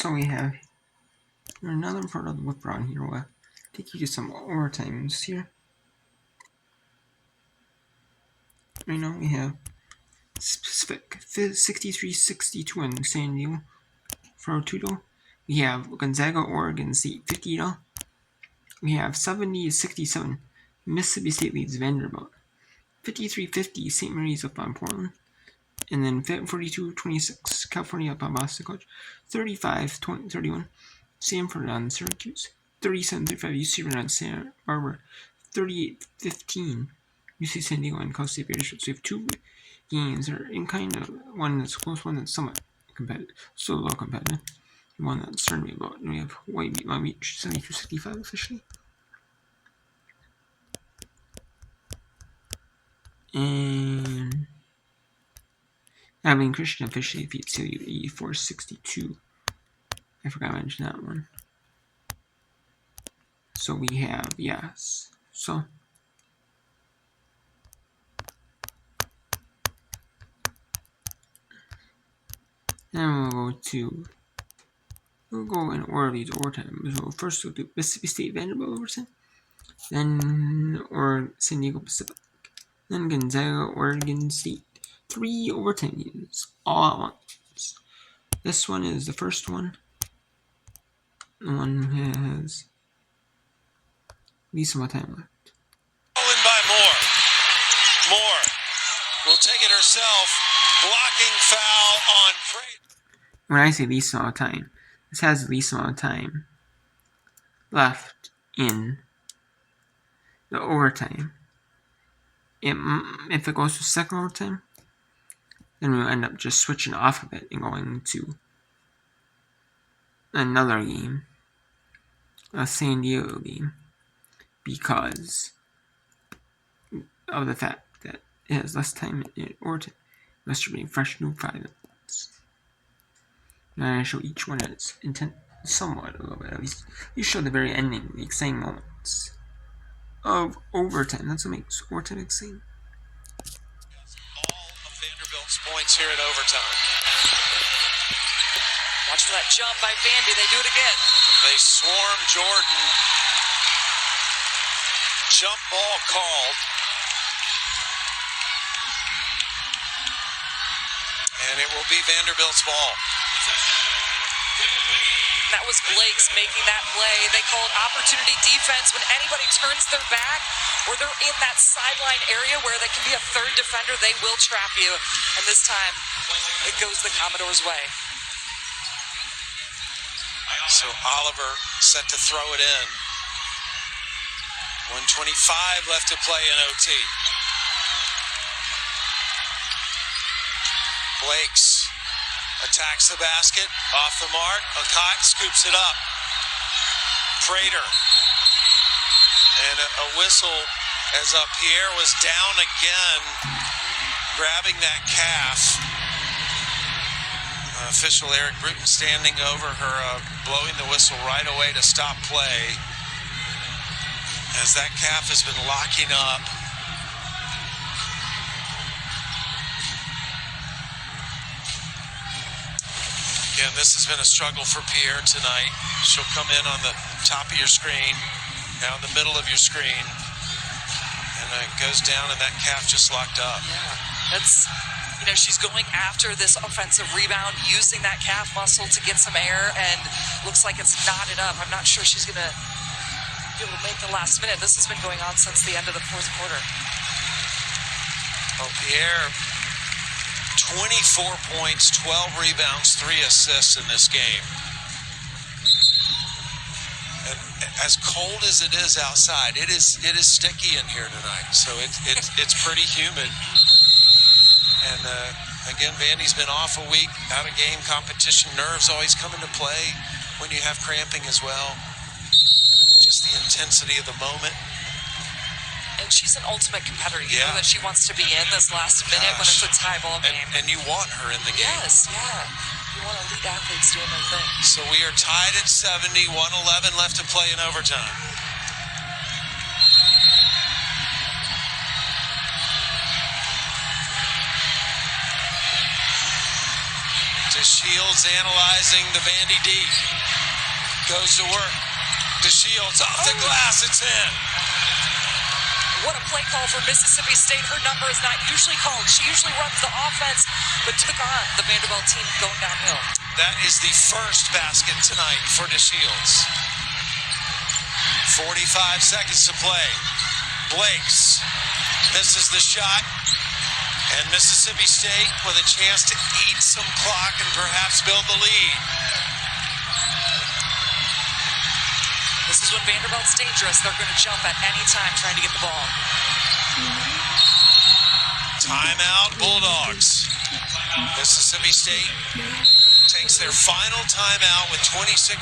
So we have another part of the whip round here. We'll take you to some overtimes here. Right now we have specific 63-62 in San Diego for Tudo. We have Gonzaga, Oregon State 50-0. We have 70-67. Mississippi State leads Vanderbilt. 53-50. St. Mary's up on Portland. And then 42-26. California up on Boston College. 35-31. Stanford on Syracuse. 37-35. UC Irvine on Santa Barbara. 38-15. UC San Diego and Cal State Bears. So we have two games that are in kind of one that's close, one that's somewhat competitive. Still a little competitive. One that concerned me about. And we have Hawaii beat Long Beach 72-65 officially. And Abilene Christian officially beat CU 84-62. I forgot to mention that one. So we have, yes. So then we'll go in order of these overtime. So first we'll do Mississippi State Vanderbilt overtime. Then San Diego Pacific. Then Gonzaga, Oregon State. 3 overtime games all at once. This one is the first one. The one has least amount of time left. In by Moore will take it herself. Blocking foul on Prater. When I say least amount of time, this has the least amount of time left in the overtime. If it goes to second overtime, then we'll end up just switching off of it and going to another game, a San Diego game, because of the fact that it has less time in overtime. Must remain fresh new 5 minutes. And I show each one its intent somewhat a little bit, at least. You show the very ending, the exciting moments of overtime. That's what makes overtime exciting. All of Vanderbilt's points here in overtime. Watch for that jump by Vandy. They do it again. They swarm Jordan. Jump ball called. And it will be Vanderbilt's ball. That was Blake's making that play. They call it opportunity defense when anybody turns their back or they're in that sideline area where they can be a third defender, they will trap you. And this time, it goes the Commodores' way. So Oliver set to throw it in. 1:25 left to play in OT. Blakes attacks the basket, off the mark. Akai scoops it up. Prater. And a whistle as Pierre was down again, grabbing that calf. Official Eric Bruton standing over her, blowing the whistle right away to stop play, as that calf has been locking up. Again, this has been a struggle for Pierre tonight. She'll come in on the top of your screen, now in the middle of your screen, and it goes down and that calf just locked up. Yeah, that's, she's going after this offensive rebound, using that calf muscle to get some air, and looks like it's knotted up. I'm not sure she's going to be able to make the last minute. This has been going on since the end of the fourth quarter. Oh, Pierre, 24 points, 12 rebounds, 3 assists in this game. And as cold as it is outside, it is sticky in here tonight. So it's pretty humid. And again, Vandy's been off a week, out of game competition. Nerves always come into play when you have cramping as well. Just the intensity of the moment. And she's an ultimate competitor. You know that she wants to be in this last minute when it's a tie ball game. And you want her in the game. Yes, yeah. You want elite athletes doing their thing. So we are tied at 70, 1:11 left to play in overtime. To DeShields analyzing the Vandy D. Goes to work. DeShields off the glass. It's in. What a play call for Mississippi State. Her number is not usually called. She usually runs the offense, but took on the Vanderbilt team going downhill. That is the first basket tonight for DeShields. 45 seconds to play. Blakes misses the shot. And Mississippi State with a chance to eat some clock and perhaps build the lead. This is when Vanderbilt's dangerous. They're going to jump at any time trying to get the ball. Timeout, Bulldogs. Mississippi State takes their final timeout with 26.4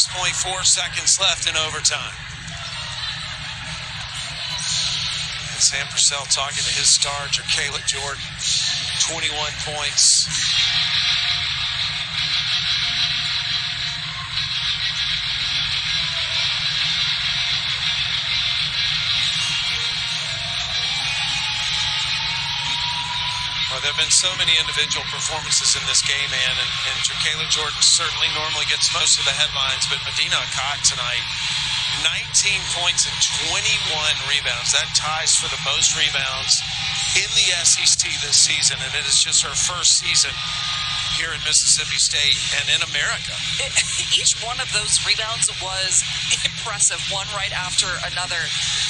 seconds left in overtime. And Sam Purcell talking to his star, Jacayla Jordan. 21 points. Well, there have been so many individual performances in this game, man, and Jacayla Jordan certainly normally gets most of the headlines, but Medina Akkad tonight, 19 points and 21 rebounds. That ties for the most rebounds in the SEC this season, and it is just her first season here in Mississippi State and in America. Each one of those rebounds was impressive, one right after another.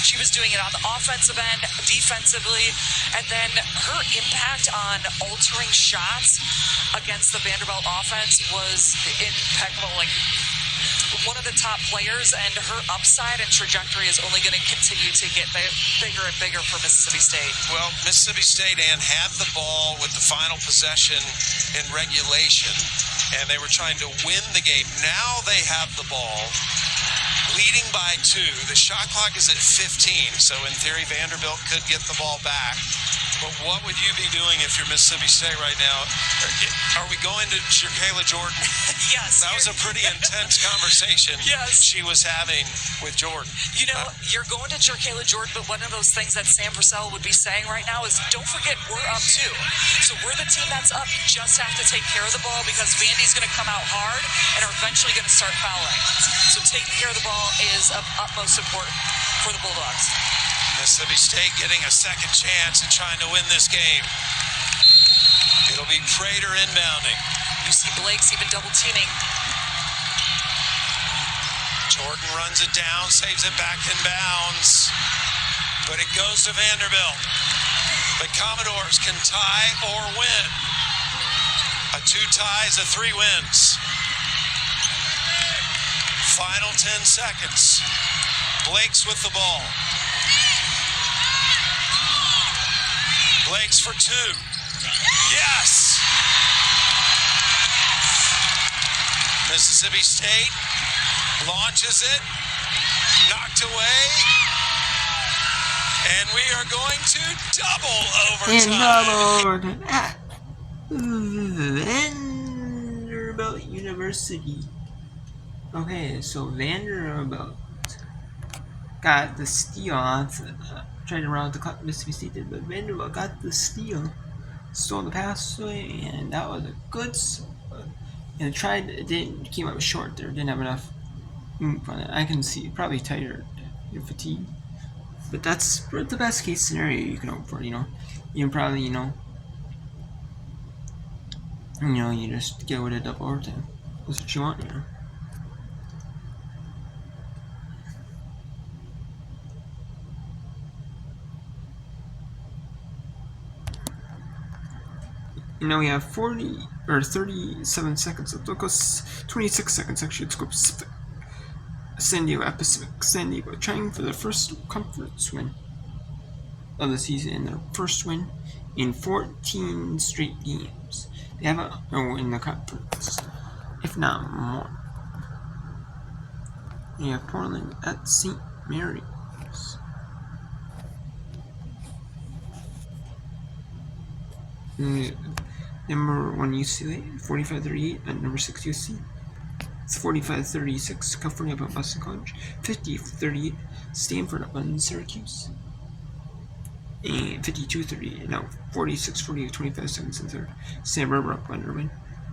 She was doing it on the offensive end, defensively, and then her impact on altering shots against the Vanderbilt offense was impeccable. Like, one of the top players, and her upside and trajectory is only going to continue to get bigger and bigger for Mississippi State. Well, Mississippi State, Ann, had the ball with the final possession in regulation, and they were trying to win the game. Now they have the ball, leading by 2. The shot clock is at 15, so in theory, Vanderbilt could get the ball back. But what would you be doing if you're Mississippi State right now? Are we going to Jacayla Jordan? Yes. That was a pretty intense conversation she was having with Jordan. You know, you're going to Jacayla Jordan, but one of those things that Sam Purcell would be saying right now is, don't forget, we're up 2. So we're the team that's up. You just have to take care of the ball because Vandy's going to come out hard and are eventually going to start fouling. So taking care of the ball is of utmost importance for the Bulldogs. Mississippi State getting a second chance and trying to win this game. It'll be Prater inbounding. You see Blake's even double teaming. Jordan runs it down, saves it back in bounds. But it goes to Vanderbilt. The Commodores can tie or win. A 2 ties, a 3 wins. Final 10 seconds. Blake's with the ball. Blake's for 2. Yes! Mississippi State launches it. Knocked away. And we are going to double overtime. At Vanderbilt University. Okay, so Vanderbilt got the steal. Tried to run out the clock, Mississippi State did, but Vanderbilt got the steal, stole the pass away, and that was a good. And it didn't came up short there. Didn't have enough oomph on it. I can see probably tired, you're fatigued, but that's the best case scenario you can hope for. You can probably you just get with a double overtime. That's what you want, Now we have 37 seconds left. Let's go 26 seconds actually. Let's go Pacific. San Diego Pacific. San Diego trying for their first conference win of the season and their first win in 14 straight games. They have in the conference, if not more. You have Portland at St. Mary's. Number 1 UCLA, 45-38 at number 6 USC. It's 45-36 California up on Boston College. 50-38 Stanford up on Syracuse. And 52-38, now 46-48, 25 seconds in third. Sam Barber up on Irvine.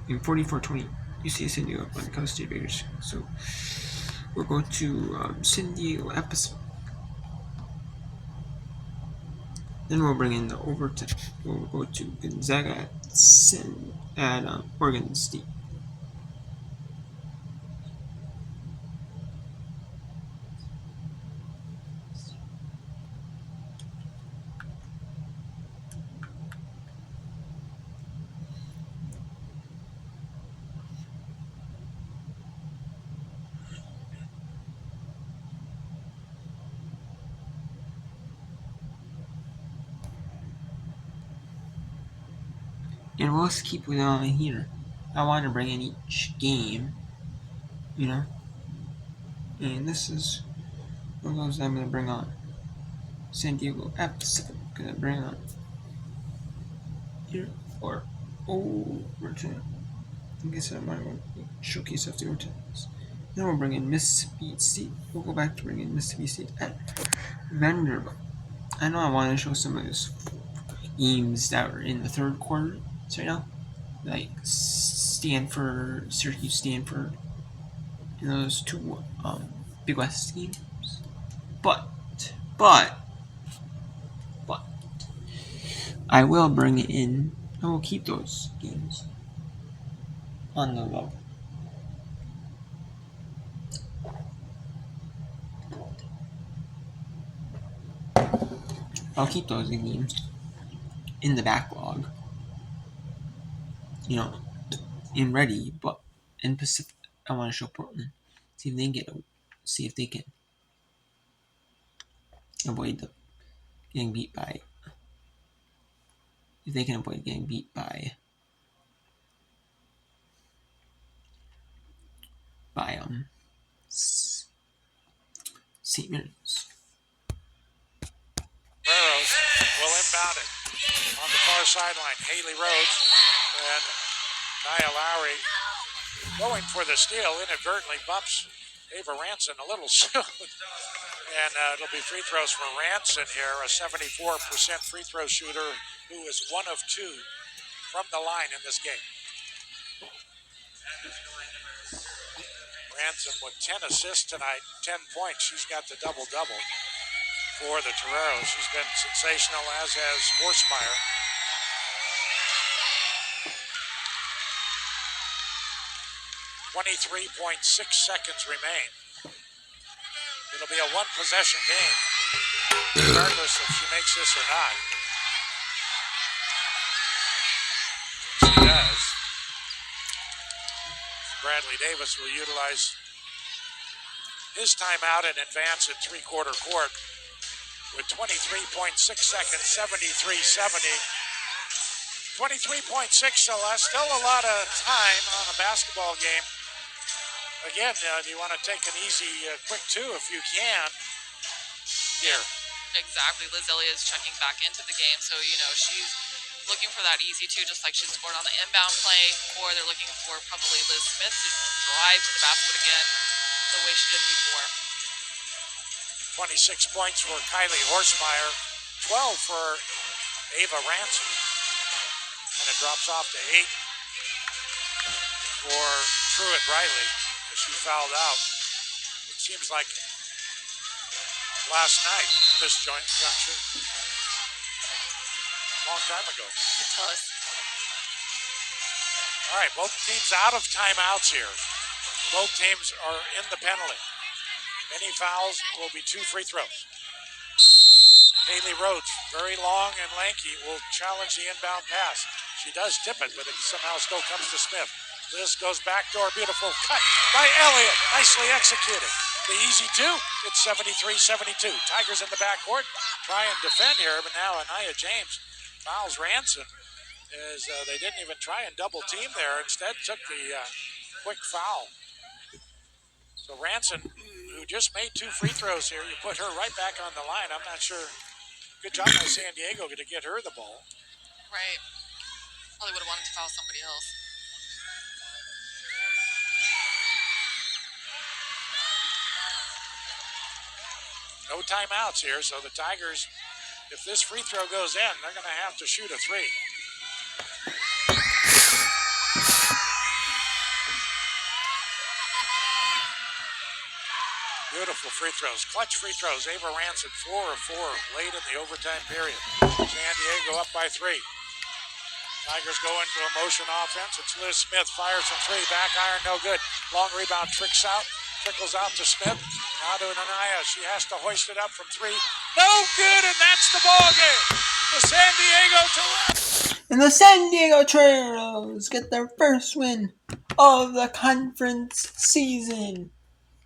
in 44-20. UC San Diego on Cal State Raiders. So we'll go to San Diego at Pacific. Then we'll bring in the overtime. We'll go to Gonzaga at Oregon State. And we'll just keep it on here. I want to bring in each game, And this is one of those I'm going to bring on. San Diego at Pacific. Going to bring on here for overtime. I guess I might want to showcase of the overtimes. Then we'll bring in Mississippi State. We'll go back to bring in Mississippi State at Vanderbilt. I know I want to show some of those games that were in the third quarter right now, like Stanford, Syracuse, Stanford, and those two Big West games. But I will bring it in. I will keep those games on the low. I'll keep those games in the backlog, in ready, but in Pacific, I want to show Portland, see if they can avoid getting beat by. If they can avoid getting beat by St. Mary's. Barrows will inbound it on the far sideline. Haley Rhodes and Nia Lowry going for the steal, inadvertently bumps Ava Ranson a little soon. And it'll be free throws for Ranson here, a 74% free throw shooter who is 1 of 2 from the line in this game. Ranson with 10 assists tonight, 10 points. She's got the double-double for the Toreros. She's been sensational, as has Horsemeyer. .6 seconds remain. It'll be a one-possession game, regardless if she makes this or not. She does. Bradley Davis will utilize his timeout and advance at three-quarter court with 23.6 seconds, 73-70. 23.6, so still a lot of time on a basketball game. Again, you want to take an easy, quick two if you can here. Exactly. Liz Elliott is checking back into the game, so, she's looking for that easy two, just like she scored on the inbound play, or they're looking for probably Liz Smith to drive to the basket again the way she did before. 26 points for Kylie Horsemeyer, 12 for Ava Ranson. And it drops off to 8 for Truett Riley as she fouled out. It seems like last night at this juncture. Long time ago. It does. All right, both teams out of timeouts here. Both teams are in the penalty. Any fouls will be 2 free throws. Haley Rhodes, very long and lanky, will challenge the inbound pass. She does tip it, but it somehow still comes to Smith. Liz goes backdoor, beautiful cut by Elliott. Nicely executed. The easy two, it's 73-72. Tigers in the backcourt try and defend here, but now Anaya James fouls Ranson as they didn't even try and double team there. Instead took the quick foul. So Ranson, who just made 2 free throws here, you put her right back on the line. I'm not sure. Good job by San Diego to get her the ball. Right. Probably would have wanted to foul somebody else. No timeouts here, so the Tigers, if this free throw goes in, they're going to have to shoot a 3. Beautiful free throws. Clutch free throws. Ava Ranson 4 of 4 late in the overtime period. San Diego up by 3. Tigers go into a motion offense. It's Liz Smith. Fires from 3. Back iron, no good. Long rebound, trickles out to Smith. Now to Anaya. She has to hoist it up from 3. No good, and that's the ball game. The San Diego And the San Diego Toreros get their first win of the conference season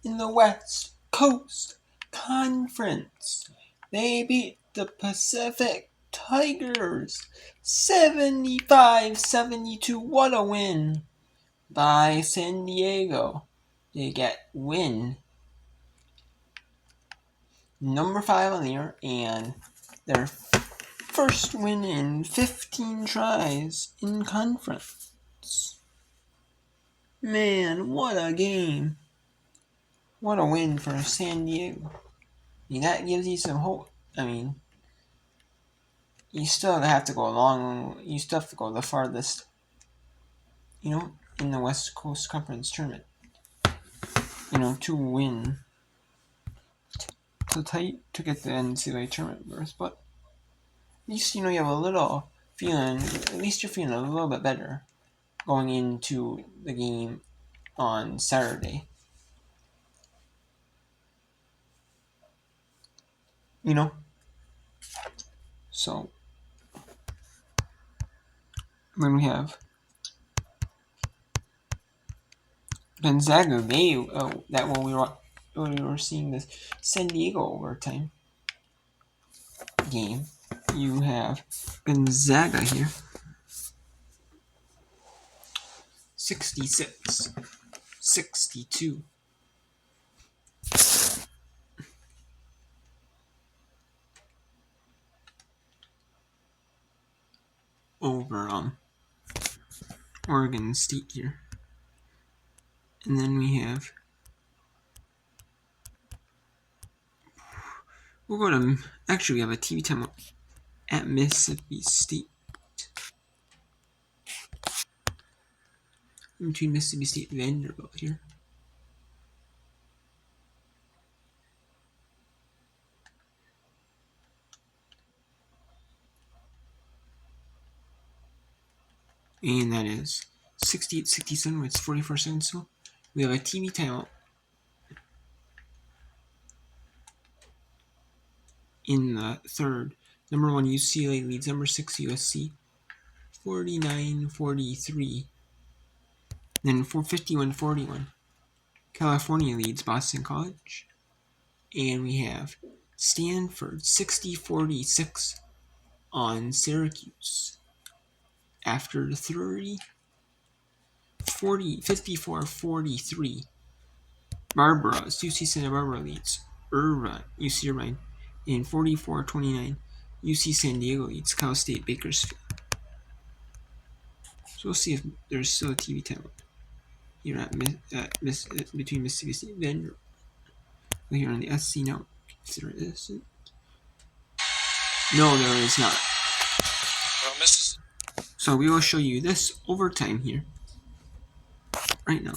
in the West Coast Conference. They beat the Pacific Tigers 75-72. What a win by San Diego. They get win number 5 on the year and their first win in 15 tries in conference. Man, what a game. What a win for San Diego. I mean, that gives you some hope. I mean, you still have to go you still have to go the farthest, in the West Coast Conference tournament, to win, to get the NCAA tournament berth, but at least, you have a little feeling, at least you're feeling a little bit better going into the game on Saturday. So then we have Gonzaga. That when we were seeing this San Diego overtime game, you have Gonzaga here, 66-62 over Oregon State here. And then we have, we have a TV time at Mississippi State, between Mississippi State and Vanderbilt here. And that is 68-67 with 44 seconds. So we have a TV timeout in the third. Number 1 UCLA leads number 6 USC 49-43. Then 51-41 California leads Boston College. And we have Stanford 60-46 on Syracuse. After 54-43, UC Santa Barbara leads UC Irvine, and 44-29, UC San Diego leads Cal State Bakersfield. So we'll see if there's still a TV time here between Mississippi State and Vanderbilt. Here on the SC now, if there isn't. No, there is not. So we will show you this overtime here right now.